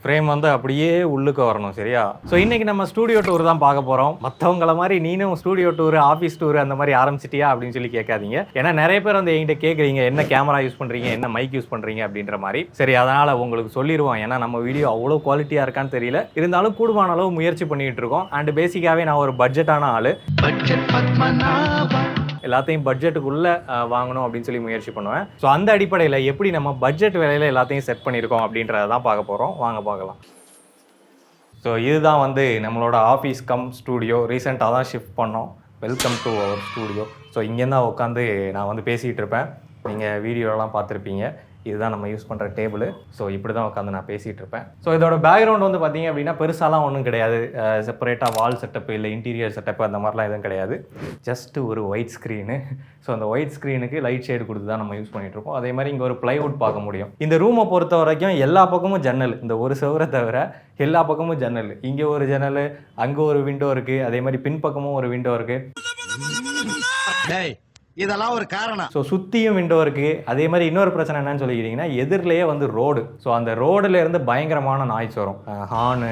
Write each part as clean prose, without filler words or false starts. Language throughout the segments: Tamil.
ஃப்ரேம் வந்து அப்படியே உள்ளுக்கு வரணும், சரியா? ஸோ இன்னைக்கு நம்ம ஸ்டூடியோ டூர் தான் பார்க்க போகிறோம். மற்றவங்கள மாதிரி நீனும் ஸ்டூடியோ டூர், ஆஃபீஸ் டூர் அந்த மாதிரி ஆரம்பிச்சிட்டியா அப்படின்னு சொல்லி கேட்காதீங்க. ஏன்னா நிறைய பேர் வந்து என்கிட்ட கேட்குறீங்க, என்ன கேமரா யூஸ் பண்ணுறீங்க, என்ன மைக் யூஸ் பண்ணுறீங்க அப்படின்ற மாதிரி. சரி, அதனால் உங்களுக்கு சொல்லிடுவோம். ஏன்னா நம்ம வீடியோ அவ்வளோ குவாலிட்டியாக இருக்கான்னு தெரியல, இருந்தாலும் கூடுமான அளவு முயற்சி பண்ணிகிட்டு இருக்கோம். அண்ட் பேசிக்காகவே நான் ஒரு பட்ஜெட்டான ஆள், எல்லாத்தையும் பட்ஜெட்டுக்குள்ளே வாங்கணும் அப்படின்னு சொல்லி முயற்சி பண்ணுவேன். ஸோ அந்த அடிப்படையில் எப்படி நம்ம பட்ஜெட் விலையில் எல்லாத்தையும் செட் பண்ணியிருக்கோம் அப்படின்றத தான் பார்க்க போகிறோம். வாங்க பார்க்கலாம். ஸோ இதுதான் வந்து நம்மளோட ஆஃபீஸ் கம் ஸ்டூடியோ. ரீசெண்டாக தான் ஷிஃப்ட் பண்ணோம். Welcome to our studio. So இங்கே தான் உட்காந்து நான் வந்து பேசிகிட்டு இருப்பேன். நீங்கள் வீடியோலாம் பார்த்துருப்பீங்க. இதுதான் நம்ம யூஸ் பண்ணுற டேபிள். ஸோ இப்படி தான் உட்காந்து நான் பேசிகிட்டு இருப்பேன். ஸோ இதோட பேக்ரவுண்ட் வந்து பார்த்திங்க அப்படின்னா பெருசாலாம் ஒன்றும் கிடையாது. செப்பரேட்டாக வால் செட்டப்பு இல்லை இன்டீரியர் செட்டப்பு அந்த மாதிரிலாம் எதுவும் கிடையாது. ஜஸ்ட்டு ஒரு ஒயிட் ஸ்க்ரீனு. ஸோ அந்த ஒயிட் ஸ்க்ரீனுக்கு லைட் ஷேடு கொடுத்து தான் நம்ம யூஸ் பண்ணிகிட்ருக்கோம். அதே மாதிரி இங்கே ஒரு ப்ளைவுட் பார்க்க முடியும். இந்த ரூமை பொறுத்த வரைக்கும் எல்லா பக்கமும் ஜன்னல். இந்த ஒரு செவரை தவிர எல்லா பக்கமும் ஜன்னல். இங்கே ஒரு ஜன்னல், அங்கே ஒரு விண்டோ இருக்குது. அதே மாதிரி பின்பக்கமும் ஒரு விண்டோ இருக்குது. இதெல்லாம் ஒரு காரணம். ஸோ சுற்றியும் விண்டோ இருக்குது. அதே மாதிரி இன்னொரு பிரச்சனை என்னன்னு சொல்லிக்கிட்டிங்கன்னா எதிரிலேயே வந்து ரோடு. ஸோ அந்த ரோடுலேருந்து பயங்கரமான நாய்ஸ் வரும். ஹார்னு,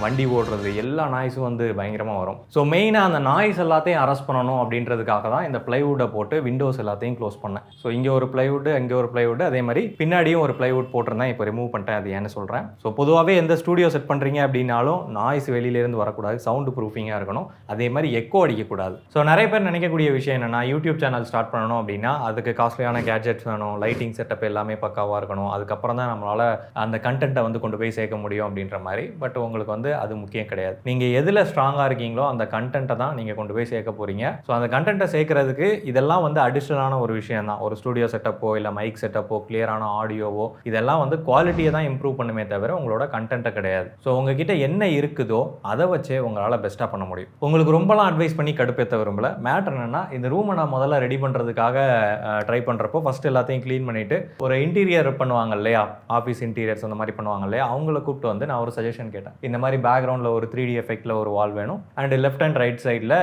வண்டி ஓடுறது, எல்லா நாய்ஸும் வந்து பயங்கரமாக வரும். ஸோ மெயினாக அந்த நாய்ஸ் எல்லாத்தையும் அரெஸ்ட் பண்ணணும் அப்படின்றதுக்காக தான் இந்த ப்ளைவுட்டை போட்டு விண்டோஸ் எல்லாத்தையும் க்ளோஸ் பண்ணேன். ஸோ இங்கே ஒரு ப்ளைவுட்டு, அங்கே ஒரு ப்ளைவுட்டு, அதே மாதிரி பின்னாடியும் ஒரு ப்ளைவுட் போட்டிருந்தேன். இப்போ ரிமூவ் பண்ணிட்டேன். அது ஏன்னு சொல்கிறேன். ஸோ பொதுவாகவே எந்த ஸ்டூடியோ செட் பண்ணுறீங்க அப்படின்னாலும் நாய்ஸ் வெளியிலேருந்து வரக்கூடாது, சவுண்டு ப்ரூஃபிங்காக இருக்கணும். அதே மாதிரி எக்கோ அடிக்கக்கூடாது. ஸோ நிறைய பேர் நினைக்கக்கூடிய விஷயம் என்னென்னா, யூடியூப் சேனல் ஸ்டார்ட் பண்ணணும் அப்படின்னா அதுக்கு காஸ்ட்லியான கேட்ஜெட்ஸ் வேணும், லைட்டிங் செட்டப் எல்லாமே பக்காவாக இருக்கணும். அதுக்கப்புறம் தான் நம்மளால் அந்த கண்டென்ட்டை வந்து கொண்டு போய் சேர்க்க முடியும் அப்படின்ற மாதிரி. பட் உங்களுக்கு வந்து அது முக்கியம் கிடையாது. நீங்கள் எதில் ஸ்ட்ராங்காக இருக்கீங்களோ அந்த கண்டென்ட்டை தான் நீங்கள் கொண்டு போய் சேர்க்க போகிறீங்க. ஸோ அந்த கண்டென்ட்டை சேர்க்கறதுக்கு இதெல்லாம் வந்து அடிஷ்னலான ஒரு விஷயம் தான். ஒரு ஸ்டூடியோ செட்டப்போ இல்லை மைக் செட்டப்போ, கிளியரான ஆடியோவோ, இதெல்லாம் வந்து குவாலிட்டியை தான் இம்ப்ரூவ் பண்ணுமே தவிர உங்களோட கண்டென்ட்டை கிடையாது. ஸோ உங்ககிட்ட என்ன இருக்குதோ அதை வச்சே உங்களால் பெஸ்ட்டாக பண்ண முடியும். உங்களுக்கு ரொம்பலாம் அட்வைஸ் பண்ணி கடுப்பேற்ற விரும்பல. மேட்டர் என்னன்னா, இந்த ரூமை நான் முதல்ல ரெடி பண்ணுறதுக்காக ட்ரை பண்ணுறப்போ ஃபஸ்ட்டு எல்லாத்தையும் க்ளீன் பண்ணிவிட்டு ஒரு இன்டீரியர் பண்ணுவாங்க இல்லையா, ஆஃபீஸ் இன்டீரியர்ஸ் அந்த மாதிரி பண்ணுவாங்க இல்லையா, அவங்கள கூப்பிட்டு வந்து நான் ஒரு சஜஷன் கேட்டேன். இந்த மாதிரி பேக்ரவுண்டில் ஒரு 3D எஃபெக்டில் ஒரு வால் வேணும், அண்ட் லெஃப்ட் அண்ட் ரைட் சைடில்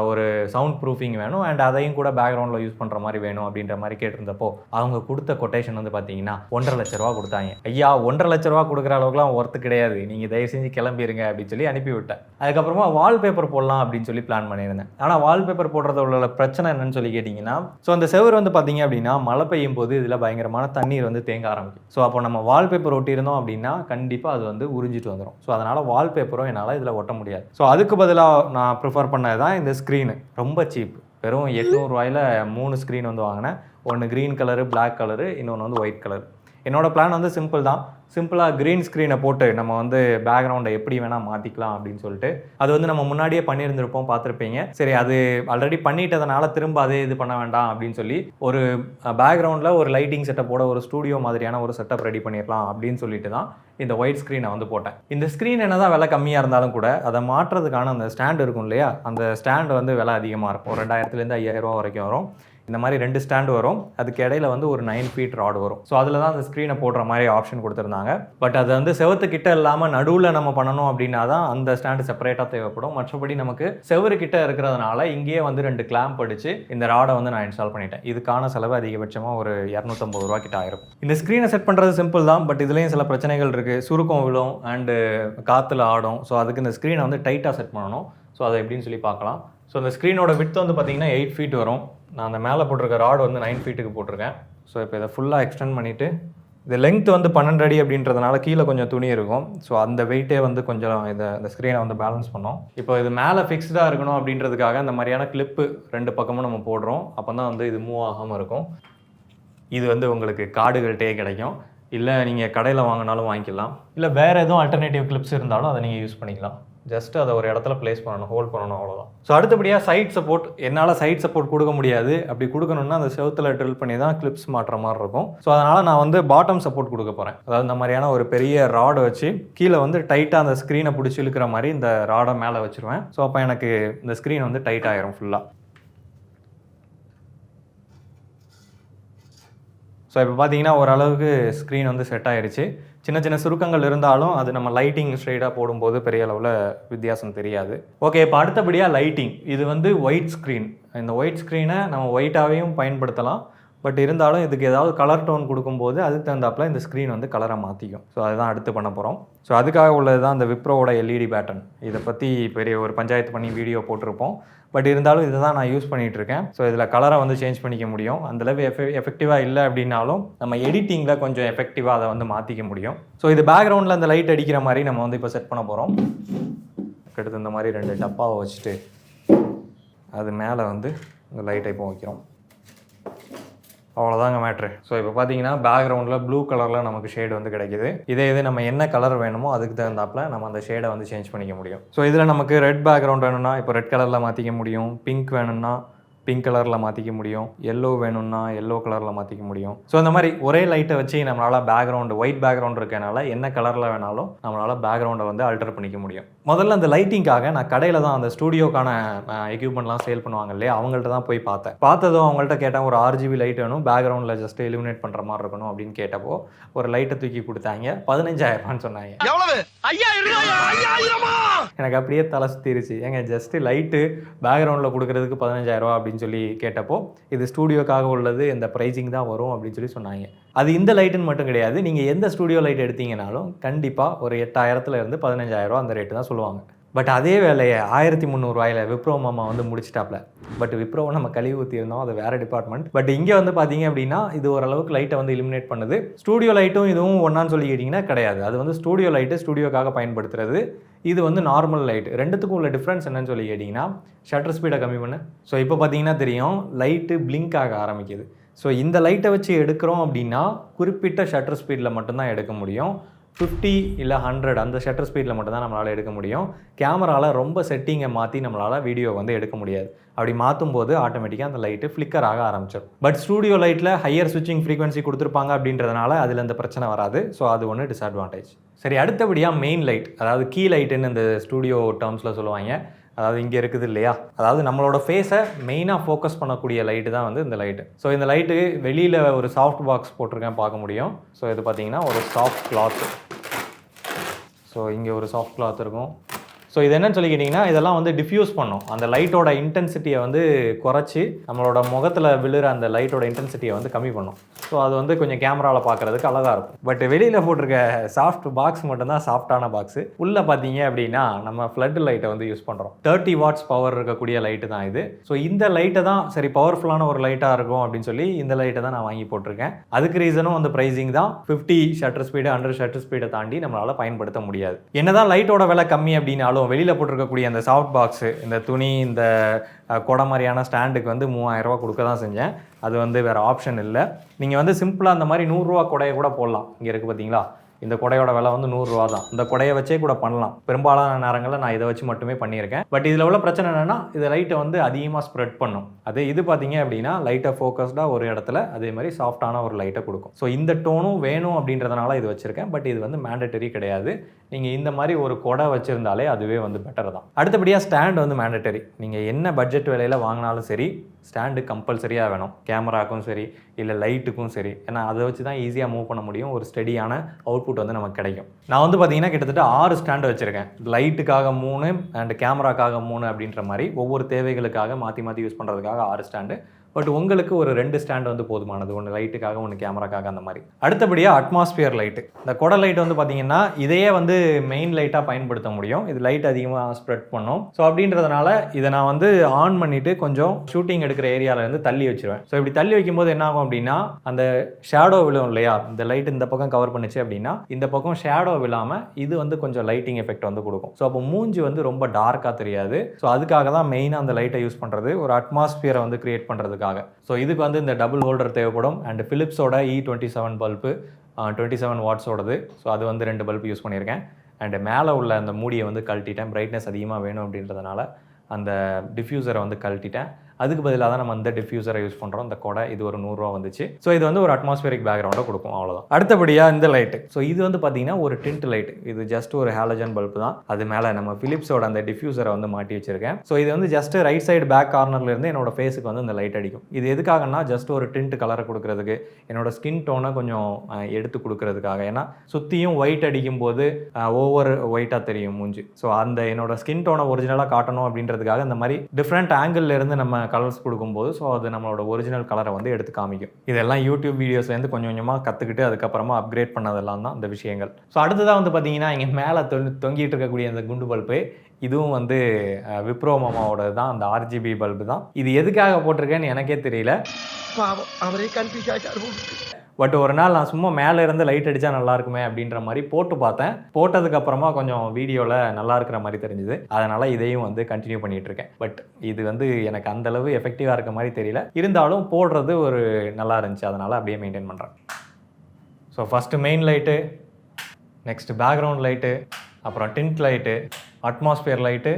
ஒரு சவுண்ட் ப்ரூஃபிங் வேணும், அண்ட் அதையும் கூட பேக்ரவுண்டில் யூஸ் பண்ணுற மாதிரி வேணும் அப்படின்ற மாதிரி கேட்டிருந்தப்போ அவங்க கொடுத்த கொட்டேஷன் வந்து பார்த்தீங்கன்னா 1.5 லட்ச ரூபா கொடுத்தாங்க. ஐயா, 1.5 லட்ச ரூபா கொடுக்குற அளவுக்குலாம் ஒர்த்து கிடையாது, நீங்கள் தயவு செஞ்சு கிளம்பிடுங்க அப்படின்னு சொல்லி அனுப்பிவிட்டேன். அதுக்கப்புறமா வால்பேப்பர் போடலாம் அப்படின்னு சொல்லி பிளான் பண்ணியிருந்தேன். ஆனால் வால்பேப்பர் போடுறத உள்ள பிரச்சனை என்னன்னு சொல்லி கேட்டிங்கன்னா, ஸோ அந்த செவர் வந்து பார்த்தீங்க அப்படின்னா மழை பெய்யும் போது இதில் பயங்கரமான தண்ணீர் வந்து தேங்க ஆரம்பிக்கும். ஸோ அப்போ நம்ம வால்பேப்பர் ஒட்டியிருந்தோம் அப்படின்னா கண்டிப்பாக அது வந்து உறிஞ்சிட்டு வந்துடும். ஸோ அதனால் வால்பேப்பரும் என்னால் இதில் ஒட்ட முடியாது. ஸோ அதுக்கு பதிலாக நான் ப்ரிஃபர் பண்ணது தான் இந்த ஸ்க்ரீனு. ரொம்ப சீப். வெறும் 800 ரூபாயில் 3 ஸ்க்ரீன் வந்து வாங்கினேன். ஒன்று க்ரீன் கலரு, பிளாக் கலரு, இன்னொன்று வந்து ஒயிட் கலர். என்னோட பிளான் வந்து சிம்பிள் தான். சிம்பிளாக க்ரீன் ஸ்க்ரீனை போட்டு நம்ம வந்து பேக்ரவுண்டை எப்படி வேணால் மாற்றிக்கலாம் அப்படின்னு சொல்லிட்டு அது வந்து நம்ம முன்னாடியே பண்ணியிருந்திருப்போம், பார்த்துருப்பீங்க. சரி, அது ஆல்ரெடி பண்ணிட்டதுனால திரும்ப அதே இது பண்ண வேண்டாம் அப்படின்னு சொல்லி ஒரு பேக்ரவுண்டில் ஒரு லைட்டிங் செட்டப்போட ஒரு ஸ்டூடியோ மாதிரியான ஒரு செட்டப் ரெடி பண்ணிடலாம் அப்படின்னு சொல்லிட்டு தான் இந்த ஒயிட் ஸ்க்ரீனை வந்து போட்டேன். இந்த ஸ்க்ரீன் என்ன தான் விலை கம்மியாக இருந்தாலும் கூட அதை மாற்றுறதுக்கான அந்த ஸ்டாண்ட் இருக்கும் இல்லையா, அந்த ஸ்டாண்டு வந்து விலை அதிகமாக இருக்கும். 2000 to 5000 ரூபா வரைக்கும் வரும். இந்த மாதிரி 2 ஸ்டாண்டு வரும். அதுக்கு இடையில வந்து ஒரு 9 feet ராட் வரும். ஸோ அதில் தான் அந்த ஸ்க்ரீனை போடுற மாதிரி ஆப்ஷன் கொடுத்துருந்தாங்க. பட் அது வந்து செவத்துக்கிட்ட இல்லாமல் நடுவில் நம்ம பண்ணணும் அப்படின்னா தான் அந்த ஸ்டாண்டு செப்பரேட்டாக தேவைப்படும். மற்றபடி நமக்கு செவருக்கிட்ட இருக்கிறதுனால இங்கேயே வந்து 2 கிளாம்ப் அடிச்சு இந்த ராடை வந்து நான் இன்ஸ்டால் பண்ணிட்டேன். இதுக்கான செலவு அதிகபட்சமாக ஒரு 250 ரூபா கிட்ட ஆயிருக்கும். இந்த ஸ்க்ரீனை செட் பண்ணுறது சிம்பிள் தான். பட் இதுலேயும் சில பிரச்சனைகள் இருக்குது. சுருக்கம் விழும் அண்டு காற்றுல ஆடும். ஸோ அதுக்கு இந்த ஸ்க்ரீனை வந்து டைட்டாக செட் பண்ணணும். ஸோ அதை எப்படின்னு சொல்லி பார்க்கலாம். ஸோ இந்த ஸ்க்ரீனோட விட்த் வந்து பார்த்தீங்கன்னா 8 feet வரும். நான் அந்த மேலே போட்டிருக்க ராடு வந்து 9 feetக்கு போட்டிருக்கேன். ஸோ இப்போ இதை ஃபுல்லாக எக்ஸ்டெண்ட் பண்ணிவிட்டு இந்த லெங்த் வந்து 12 அடி அப்படின்றதுனால கீழே கொஞ்சம் துணி இருக்கும். ஸோ அந்த வெயிட்டே வந்து கொஞ்சம் இந்த ஸ்க்ரீனை வந்து பேலன்ஸ் பண்ணோம். இப்போ இது மேலே ஃபிக்ஸ்டாக இருக்கணும் அப்படின்றதுக்காக இந்த மாதிரியான கிளிப்பு 2 பக்கமும் நம்ம போடுறோம். அப்போ தான் வந்து இது மூவ் ஆகாமல் இருக்கும். இது வந்து உங்களுக்கு கார்டுகள்கிட்டே கிடைக்கும். இல்லை நீங்கள் கடையில் வாங்கினாலும் வாங்கிக்கலாம். இல்லை வேறு எதுவும் அல்டர்னேட்டிவ் கிளிப்ஸ் இருந்தாலும் அதை நீங்கள் யூஸ் பண்ணிக்கலாம். ஜஸ்ட் அதை ஒரு இடத்துல பிளேஸ் பண்ணணும், ஹோல்ட் பண்ணணும், அவ்வளோதான். ஸோ அடுத்தபடியாக சைட் சப்போர்ட். என்னால் சைட் சப்போர்ட் கொடுக்க முடியாது. அப்படி கொடுக்கணும்னா அந்த செவத்தில் ட்ரில் பண்ணி தான் கிளிப்ஸ் மாட்டுற மாதிரி இருக்கும். ஸோ அதனால் நான் வந்து பாட்டம் சப்போர்ட் கொடுக்க போகிறேன். அதாவது இந்த மாதிரியான ஒரு பெரிய ராடை வச்சு கீழே வந்து டைட்டாக அந்த ஸ்க்ரீனை பிடிச்சி இழுக்கிற மாதிரி இந்த ராடை மேலே வச்சுருவேன். ஸோ அப்போ எனக்கு இந்த ஸ்க்ரீன் வந்து டைட் ஆகிரும் ஃபுல்லாக. ஸோ இப்போ பார்த்தீங்கன்னா ஓரளவுக்கு ஸ்க்ரீன் வந்து செட் ஆகிடுச்சு. சின்ன சின்ன சுருக்கங்கள் இருந்தாலும் அது நம்ம லைட்டிங் ஸ்ட்ரெயிட்டாக போடும்போது பெரிய அளவில் வித்தியாசம் தெரியாது. ஓகே, இப்போ அடுத்தபடியாக லைட்டிங். இது வந்து ஒயிட் ஸ்க்ரீன். இந்த ஒயிட் ஸ்க்ரீனை நம்ம ஒயிட்டாகவும் பயன்படுத்தலாம், பட் இருந்தாலும் இதுக்கு ஏதாவது கலர் டோன் கொடுக்கும்போது அதுக்கு தகுந்தாப்பில் இந்த ஸ்க்ரீன் வந்து கலரை மாற்றிக்கும். ஸோ அதுதான் அடுத்து பண்ண போகிறோம். ஸோ அதுக்காக உள்ளது தான் இந்த விப்ரோவோட எல்இடி பேட்டர்ன். இதை பற்றி பெரிய ஒரு பஞ்சாயத்து பண்ணி வீடியோ போட்டிருப்போம். பட் இருந்தாலும் இதை தான் நான் யூஸ் பண்ணிகிட்ருக்கேன். ஸோ இதில் கலரை வந்து சேஞ்ச் பண்ணிக்க முடியும். அந்தளவு எஃபெக்டிவாக இல்லை அப்படின்னாலும் நம்ம எடிட்டிங்கில் கொஞ்சம் எஃபெக்டிவாக அதை வந்து மாற்றிக்க முடியும். ஸோ இது பேக்ரவுண்டில் அந்த லைட் அடிக்கிற மாதிரி நம்ம வந்து இப்போ செட் பண்ண போகிறோம். அடுத்து இந்த மாதிரி 2 டப்பாவை வச்சுட்டு அது மேலே வந்து இந்த லைட்டை இப்போ வைக்கிறோம். அவ்வளோதாங்க மேட்ரு. ஸோ இப்போ பார்த்தீங்கன்னா பேக்ரவுண்டில் ப்ளூ கலரில் நமக்கு ஷேடு வந்து கிடைக்குது. இது நம்ம என்ன கலர் வேணுமோ அதுக்கு தகுந்தாப்பில் நம்ம அந்த ஷேடை வந்து சேஞ்ச் பண்ணிக்க முடியும். ஸோ இதில் நமக்கு ரெட் பேக்ரவுண்ட் வேணும்னா இப்போ ரெட் கலரில் மாற்றிக்க முடியும். பிங்க் வேணும்னா பிங்க் கலரில் மாற்றிக்க முடியும். எல்லோ வேணும்னா எல்லோ கலரில் மாற்றிக்க முடியும். ஸோ இந்த மாதிரி ஒரே லைட்டை வச்சு நம்மளால் பேக்ரவுண்டு ஒயிட் பேக்ரவுண்ட் இருக்கனால என்ன கலரில் வேணாலும் நம்மளால் பேக்ரவுண்டை வந்து ஆல்டர் பண்ணிக்க முடியும். முதல்ல அந்த லைட்டிங்காக நான் கடையில் தான் அந்த ஸ்டூடியோக்கான எக்யூப்மெண்ட்லாம் சேல் பண்ணுவாங்க இல்லையா, அவங்கள்ட்ட தான் போய் பார்த்ததும் அவங்கள்ட்ட கேட்டேன், ஒரு RGB லைட் வேணும், பேக்ரவுண்டில் ஜஸ்ட் எலிமினேட் பண்ணுற மாதிரி இருக்கணும் அப்படின்னு கேட்டப்போ ஒரு லைட்டை தூக்கி கொடுத்தாங்க. 15,000 சொன்னாங்க. எனக்கு அப்படியே தலை சுத்திருச்சு. ஏங்க ஜஸ்ட் லைட்டு பேக்ரவுண்டில் கொடுக்கறதுக்கு 15,000 அப்படின்னு சொல்லி கேட்டப்போ இது ஸ்டூடியோக்காக உள்ளது, இந்த ப்ரைஸிங் தான் வரும் அப்படின்னு சொல்லி சொன்னாங்க. அது இந்த லைட்டுன்னு மட்டும் கிடையாது, நீங்கள் எந்த ஸ்டூடியோ லைட் எடுத்தீங்கனாலும் கண்டிப்பாக ஒரு 8,000 15,000 அந்த ரேட்டு தான் சொல்லுவாங்க. பட் அதே வேலையை 1,300 விப்ரோ மாமா வந்து முடிச்சிட்டாப்ல. பட் விப்ரோவை நம்ம கழுவி ஊற்றிருந்தோம், அது வேறு டிபார்ட்மெண்ட். பட் இங்கே வந்து பார்த்தீங்க அப்படின்னா இது ஓரளவுக்கு லைட்டை வந்து இலிமினேட் பண்ணுது. ஸ்டூடியோ லைட்டும் இதுவும் ஒன்றான்னு சொல்லி கேட்டிங்கன்னா கிடையாது. அது வந்து ஸ்டூடியோ லைட்டு ஸ்டூடியோக்காக பயன்படுத்துறது, இது வந்து நார்மல் லைட். ரெண்டுத்துக்கும் உள்ள டிஃப்ரென்ஸ் என்னன்னு சொல்லி கேட்டிங்கன்னா ஷட்டர் ஸ்பீடை கம்மி பண்ணு. ஸோ இப்போ பார்த்தீங்கன்னா தெரியும் லைட்டு பிளிங்க் ஆக ஆரம்பிக்குது. ஸோ இந்த லைட்டை வச்சு எடுக்கிறோம் அப்படின்னா குறிப்பிட்ட ஷட்டர் ஸ்பீடில் மட்டும்தான் எடுக்க முடியும். 50 இல்லை 100 அந்த ஷட்டர் ஸ்பீடில் மட்டும்தான் நம்மளால் எடுக்க முடியும். கேமராவில் ரொம்ப செட்டிங்கை மாற்றி நம்மளால் வீடியோ வந்து எடுக்க முடியாது. அப்படி மாற்றும் போது ஆட்டோமேட்டிக்காக அந்த லைட்டு ஃப்ளிக்கர் ஆக ஆரம்பிச்சிடும். பட் ஸ்டூடியோ லைட்டில் ஹையர் ஸ்விட்சிங் ஃப்ரீக்வன்சி கொடுத்துருப்பாங்க அப்படின்றதுனால அதில் அந்த பிரச்சனை வராது. ஸோ அது ஒன்று டிஸ்அட்வான்டேஜ். சரி, அடுத்தபடியாக மெயின் லைட், அதாவது கீ லைட்டுன்னு இந்த ஸ்டூடியோ டேர்ம்ஸில் சொல்லுவாங்க. அதாவது இங்கே இருக்குது இல்லையா, அதாவது நம்மளோட ஃபேஸை மெயினாக ஃபோக்கஸ் பண்ணக்கூடிய லைட்டு தான் வந்து இந்த லைட்டு. ஸோ இந்த லைட்டு வெளியில் ஒரு சாஃப்ட் பாக்ஸ் போட்டிருக்கேன், பார்க்க முடியும். ஸோ இது பார்த்தீங்கன்னா ஒரு சாஃப்ட் கிளாத். ஸோ இங்கே ஒரு சாஃப்ட் கிளாத் இருக்கும். ஸோ இது என்னன்னு சொல்லி கேட்டிங்கன்னா இதெல்லாம் வந்து டிஃப்யூஸ் பண்ணும், அந்த லைட்டோட இன்டென்சிட்டியை வந்து குறைச்சி நம்மளோட முகத்தில் விழுற அந்த லைட்டோட இன்டென்சிட்டியை வந்து கம்மி பண்ணும். ஸோ அது வந்து கொஞ்சம் கேமராவில் பார்க்குறதுக்கு அழகாக இருக்கும். பட் வெளியில் போட்டிருக்க சாஃப்ட் பாக்ஸ் மட்டும்தான் சாஃப்டான பாக்ஸு. உள்ளே பார்த்தீங்க அப்படின்னா நம்ம ஃப்ளட் லைட்டை வந்து யூஸ் பண்ணுறோம். 30 வாட்ஸ் பவர் இருக்கக்கூடிய லைட்டு தான் இது. ஸோ இந்த லைட்டை தான் சரி பவர்ஃபுல்லான ஒரு லைட்டாக இருக்கும் அப்படின்னு சொல்லி இந்த லைட்டை தான் நான் வாங்கி போட்டிருக்கேன். அதுக்கு ரீசனும் அந்த ப்ரைஸிங் தான். 50 ஷட்டர் ஸ்பீடு 100 ஷட்டர் ஸ்பீடை தாண்டி நம்மளால் பயன்படுத்த முடியாது. என்னதான் லைட்டோட விலை கம்மி அப்படின்னாலும் வெளியில் போட்டிருக்கக்கூடிய அந்த சாஃப்ட் பாக்ஸு, இந்த துணி, இந்த கொடை மாதிரியான ஸ்டாண்டுக்கு வந்து 3,000 கொடுக்க தான் செஞ்சேன். அது வந்து வேறு ஆப்ஷன் இல்லை. நீங்கள் வந்து சிம்பிளாக அந்த மாதிரி 100 ரூபா கொடையை கூட போடலாம். இங்கே இருக்குது பார்த்தீங்களா, இந்த கொடையோட விலை வந்து 100 ரூபா தான். இந்த கொடையை வச்சே கூட பண்ணலாம். பெரும்பாலான நேரங்களில் நான் இதை வச்சு மட்டுமே பண்ணியிருக்கேன். பட் இதில் உள்ள பிரச்சனை என்னென்னா இது லைட்டை வந்து அதிகமாக ஸ்ப்ரெட் பண்ணும். அதே இது பார்த்தீங்க அப்படின்னா லைட்டை ஃபோக்கஸ்டாக ஒரு இடத்துல அதே மாதிரி சாஃப்டான ஒரு லைட்டை கொடுக்கும். ஸோ இந்த டோனும் வேணும் அப்படின்றதுனால இது வச்சுருக்கேன். பட் இது வந்து மேண்டட்டரி கிடையாது. நீங்கள் இந்த மாதிரி ஒரு கொடை வச்சுருந்தாலே அதுவே வந்து பெட்டர் தான். அடுத்தபடியாக ஸ்டாண்ட் வந்து மேண்டட்டரி. நீங்கள் என்ன பட்ஜெட் விலையில் வாங்கினாலும் சரி ஸ்டாண்டு கம்பல்சரியாக வேணும். கேமராக்கும் சரி இல்லை லைட்டுக்கும் சரி. ஏன்னா அதை வச்சு தான் ஈஸியாக மூவ் பண்ண முடியும். ஒரு ஸ்டெடியான அவுட்புட் வந்து நமக்கு கிடைக்கும். நான் வந்து பார்த்தீங்கன்னா கிட்டத்தட்ட 6 ஸ்டாண்டு வச்சுருக்கேன். லைட்டுக்காக 3 அண்ட் கேமராக்காக 3 அப்படின்ற மாதிரி ஒவ்வொரு தேவைகளுக்காக மாற்றி யூஸ் பண்ணுறதுக்காக 6 ஸ்டாண்டு. பட் உங்களுக்கு ஒரு 2 ஸ்டாண்ட் வந்து போதுமானது. ஒன்று லைட்டுக்காக, ஒன்று கேமராக்காக, அந்த மாதிரி. அடுத்தபடியாக அட்மாஸ்பியர் லைட்டு. இந்த கொடை லைட் வந்து பார்த்தீங்கன்னா இதையே வந்து மெயின் லைட்டாக பயன்படுத்த முடியும். இது லைட் அதிகமாக ஸ்ப்ரெட் பண்ணும். ஸோ அப்படின்றதுனால இதை நான் வந்து ஆன் பண்ணிவிட்டு கொஞ்சம் ஷூட்டிங் எடுக்கிற ஏரியாவிலேருந்து தள்ளி வச்சுருவேன். ஸோ இப்படி தள்ளி வைக்கும்போது என்ன ஆகும் அப்படின்னா அந்த ஷேடோ விழும் இல்லையா, இந்த லைட் இந்த பக்கம் கவர் பண்ணிச்சு அப்படின்னா இந்த பக்கம் ஷேடோ விழாமல் இது வந்து கொஞ்சம் லைட்டிங் எஃபெக்ட் வந்து கொடுக்கும். ஸோ அப்போ மூஞ்சி வந்து ரொம்ப டார்க்காக தெரியாது. ஸோ அதுக்காக தான் மெயினாக அந்த லைட்டை யூஸ் பண்ணுறது, ஒரு அட்மாஸ்பியரை வந்து கிரியேட் பண்ணுறது. ஸோ இதுக்கு வந்து இந்த டபுள் ஹோல்டர் தேவைப்படும். அண்ட் ஃபிலிப்ஸோட E27 பல்பு 27 வாட்ஸோடது. ஸோ அது வந்து 2 பல்ப் யூஸ் பண்ணியிருக்கேன். அண்ட் மேலே உள்ள அந்த மூடியை வந்து கழட்டிட்டேன். பிரைட்னஸ் அதிகமாக வேணும் அப்படின்றதுனால அந்த டிஃப்யூசரை வந்து கழட்டிட்டேன். அதுக்கு பதிலாக தான் நம்ம இந்த டிஃப்யூசரை யூஸ் பண்ணுறோம். இந்த கொடை இது ஒரு 100 ரூபா வந்துச்சு. ஸோ இது வந்து ஒரு அட்மாஸ்பியரிக் பேக்ரவுண்டை கொடுக்கும், அவ்வளோதான். அடுத்தபடியாக இந்த லைட்டு. ஸோ இது வந்து பார்த்தீங்கன்னா ஒரு டிண்ட் லைட். இது ஜஸ்ட் ஒரு ஹாலஜன் பல்ப் தான். அது மேலே நம்ம ஃபிலிப்ஸோட அந்த டிஃப்யூசரை வந்து மாட்டி வச்சிருக்கேன். ஸோ இது வந்து ஜஸ்ட் ரைட் சைடு பேக் கார்னர்லேருந்து என்னோட ஃபேஸுக்கு வந்து இந்த லைட் அடிக்கும். இது எதுக்காகனா ஜஸ்ட் ஒரு டிண்ட் கலரை கொடுக்கறதுக்கு, என்னோட ஸ்கின் டோனை கொஞ்சம் எடுத்து கொடுக்கறதுக்காக. ஏன்னா சுற்றியும் ஒயிட் அடிக்கும் போது ஓவர் ஒயிட்டாக தெரியும் மூஞ்சி. ஸோ அந்த என்னோட ஸ்கின் டோனை ஒரிஜினலாக காட்டணும் அப்படின்றதுக்காக இந்த மாதிரி டிஃப்ரெண்ட் ஆங்கிள் இருந்து நம்ம கலர்ஸ் கொடுக்கும்போது ஸோ அது நம்மளோட ஒரிஜினல் கலரை வந்து எடுத்து காமிக்கும். இதெல்லாம் யூடியூப் வீடியோஸ்லேருந்து கொஞ்சம் கொஞ்சமாக கற்றுக்கிட்டு அதுக்கப்புறமா அப்கிரேட் பண்ணதெல்லாம் தான் இந்த விஷயங்கள். ஸோ அடுத்ததாக வந்து பார்த்தீங்கன்னா இங்கே மேலே தொங்கிட்டு இருக்கக்கூடிய அந்த குண்டு பல்பு, இதுவும் வந்து விப்ரோ மாமாவோட தான், அந்த RGB பல்பு தான். இது எதுக்காக போட்டிருக்கேன்னு எனக்கே தெரியல. அவரே கன்ஃபியூஸ் ஆகிட்டாரு. பட் ஒரு நாள் நான் சும்மா மேலே இருந்து லைட் அடித்தா நல்லா இருக்குமே அப்படின்ற மாதிரி போட்டு பார்த்தேன். போட்டதுக்கப்புறமா கொஞ்சம் வீடியோவில் நல்லா இருக்கிற மாதிரி தெரிஞ்சுது. அதனால் இதையும் வந்து கண்டினியூ பண்ணிகிட்டு இருக்கேன். பட் இது வந்து எனக்கு அந்தளவு எஃபெக்டிவாக இருக்க மாதிரி தெரியல. இருந்தாலும் போடுறது ஒரு நல்லா இருந்துச்சு, அதனால் அப்படியே மெயின்டைன் பண்ணுறேன். So first main light, next background light, அப்புறம் டிண்ட் லைட்டு, அட்மாஸ்பியர் லைட்டு,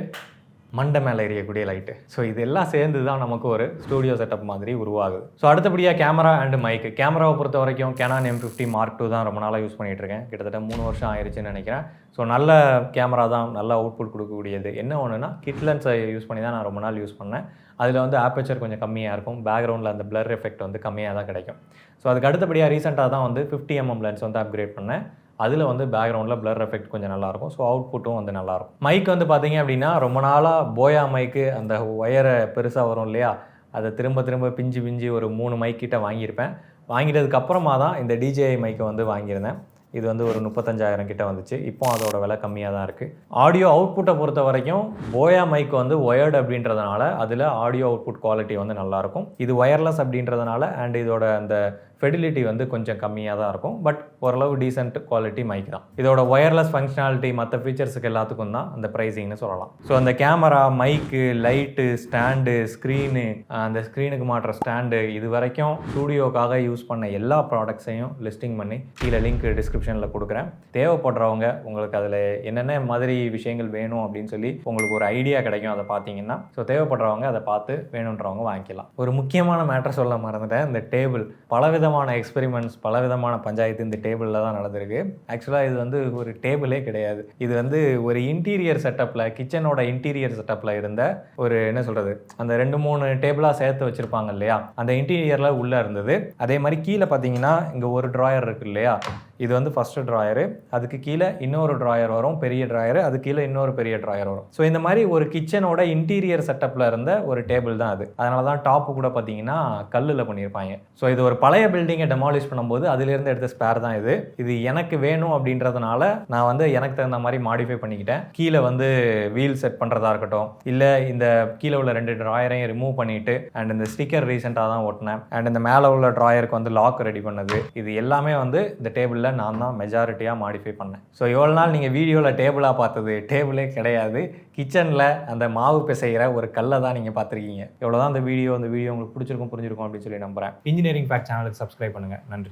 மண்டை மேலே எரியக்கூடிய லைட்டு. ஸோ இதெல்லாம் சேர்ந்து தான் நமக்கு ஒரு ஸ்டூடியோ செட்டப் மாதிரி உருவாகுது. ஸோ அடுத்தபடியாக கேமரா அண்டு மைக்கு. கேமராவை பொறுத்த வரைக்கும் Canon M50 Mark II தான் ரொம்ப நாளாக யூஸ் பண்ணிகிட்டு இருக்கேன். கிட்டத்தட்ட 3 வருஷம் ஆயிடுச்சுன்னு நினைக்கிறேன். ஸோ நல்ல கேமரா தான், நல்ல அவுட்புட் கொடுக்கக்கூடியது. என்ன ஒன்றுனா கிட் லென்ஸை யூஸ் பண்ணி தான் நான் ரொம்ப நாள் யூஸ் பண்ணேன். அதில் வந்து ஆப்பேச்சர் கொஞ்சம் கம்மியாக இருக்கும், பேக்ரவுண்டில் அந்த பிளர் எஃபெக்ட் வந்து கம்மியாக தான் கிடைக்கும். ஸோ அதுக்கு அடுத்தபடியாக ரீசெண்டாக தான் வந்து 50mm லென்ஸ் வந்து அப்கிரேட் பண்ணேன். அதில் வந்து பேக்ரவுண்டில் பிளர் எஃபெக்ட் கொஞ்சம் நல்லாயிருக்கும். ஸோ அவுட்புட்டும் வந்து நல்லாயிருக்கும். மைக் வந்து பார்த்தீங்க அப்படின்னா ரொம்ப நாளாக போயா மைக்கு, அந்த ஒயரை பெருசாக வரும் இல்லையா, அதை திரும்ப பிஞ்சு ஒரு 3 மைக் கிட்ட வாங்கியிருப்பேன். வாங்கிட்டதுக்கப்புறமா தான் இந்த DJI மைக்கை வந்து வாங்கியிருந்தேன். இது வந்து ஒரு 35,000 கிட்ட வந்துச்சு. இப்போ அதோட விலை கம்மியாக தான் இருக்குது. ஆடியோ அவுட்புட்டை பொறுத்த வரைக்கும் போயா மைக் வந்து ஒயர்டு அப்படின்றதுனால அதில் ஆடியோ அவுட்புட் குவாலிட்டி வந்து நல்லாயிருக்கும். இது ஒயர்லெஸ் அப்படின்றதுனால அண்ட் இதோட அந்த ஃபெடிலிட்டி வந்து கொஞ்சம் கம்மியாக தான் இருக்கும். பட் ஓரளவு டீசென்ட் குவாலிட்டி மைக் தான். இதோட ஒயர்லெஸ் ஃபங்க்ஷனாலிட்டி மற்ற ஃபீச்சர்ஸுக்கு எல்லாத்துக்கும் தான் அந்த ப்ரைஸிங்னு சொல்லலாம். ஸோ அந்த கேமரா, மைக்கு, லைட்டு, ஸ்டாண்டு, ஸ்க்ரீனு, அந்த ஸ்க்ரீனுக்கு மாட்டுற ஸ்டாண்டு, இது வரைக்கும் ஸ்டூடியோக்காக யூஸ் பண்ண எல்லா ப்ராடக்ட்ஸையும் லிஸ்டிங் பண்ணி கீழே லிங்க் டிஸ்கிரிப்ஷனில் கொடுக்குறேன். தேவைப்படுறவங்க உங்களுக்கு அதில் என்னென்ன மாதிரி விஷயங்கள் வேணும் அப்படின்னு சொல்லி உங்களுக்கு ஒரு ஐடியா கிடைக்கும் அதை பார்த்தீங்கன்னா. ஸோ தேவைப்படுறவங்க அதை பார்த்து வேணுன்றவங்க வாங்கிக்கலாம். ஒரு முக்கியமான மேட்டர் சொல்ல மறந்துட்டேன். இந்த டேபிள் பலவிதமான எக்ஸ்பெரிமெண்ட்ஸ், பலவிதமான பஞ்சாயத்து இந்த டேபிளில் தான் நடந்திருக்கு. ஆக்சுவலாக இது வந்து ஒரு டேபிளே கிடையாது. இது வந்து ஒரு இன்டீரியர் செட்டப்பில், கிச்சனோட இன்டீரியர் செட்டப்பில் இருந்த ஒரு என்ன சொல்கிறது, அந்த 2-3 டேபிளாக சேர்த்து வச்சுருப்பாங்க இல்லையா, அந்த இன்டீரியரில் உள்ளே இருந்தது. அதே மாதிரி கீழே பார்த்தீங்கன்னா இங்கே ஒரு ட்ராயர் இருக்குது இல்லையா, இது வந்து ஃபஸ்ட்டு ட்ராயரு, அதுக்கு கீழே இன்னொரு ட்ராயர் வரும், பெரிய ட்ராயரு, அது கீழே இன்னொரு பெரிய ட்ராயர் வரும். ஸோ இந்த மாதிரி ஒரு கிச்சனோட இன்டீரியர் செட்டப்பில் இருந்த ஒரு டேபிள் தான் அது. அதனால தான் டாப்பு கூட பார்த்தீங்கன்னா கல்லில் பண்ணியிருப்பாங்க. ஸோ இது ஒரு பழைய பில்டிங்கை டெமாலிஷ் பண்ணும்போது அதிலிருந்து எடுத்த ஸ்பேர் தான் இது. இது எனக்கு வேணும் அப்படின்றதுனால நான் வந்து எனக்கு தகுந்த மாதிரி மாடிஃபை பண்ணிக்கிட்டேன். கீழே வந்து வீல் செட் பண்ணுறதா இருக்கட்டும், இல்லை இந்த கீழே உள்ள 2 ட்ராயரையும் ரிமூவ் பண்ணிவிட்டு அண்ட் இந்த ஸ்டிக்கர் ரீசெண்டாக தான் ஓட்டினேன். அண்ட் இந்த மேலே உள்ள ட்ராயருக்கு வந்து லாக் ரெடி பண்ணது, இது எல்லாமே வந்து இந்த டேபிளில் நான் தான் மெஜாரிட்டியாக மாடிஃபை பண்ணேன். ஸோ எவ்வளோ நாள் நீங்கள் வீடியோவில் டேபிளாக பார்த்தது டேபிளே கிடையாது, கிச்சனில் அந்த மாவு பிசைகிற ஒரு கல்லை தான் நீங்கள் பார்த்துருக்கீங்க. எவ்வளோ தான் இந்த வீடியோ உங்களுக்கு பிடிச்சிருக்கும் புரிஞ்சிருக்கும் அப்படின்னு சொல்லி நம்புகிறேன். இன்ஜினியரிங் ஃபேக்ட் சேனலுக்கு சப்ஸ்கிரைப் பண்ணுங்கள். நன்றி.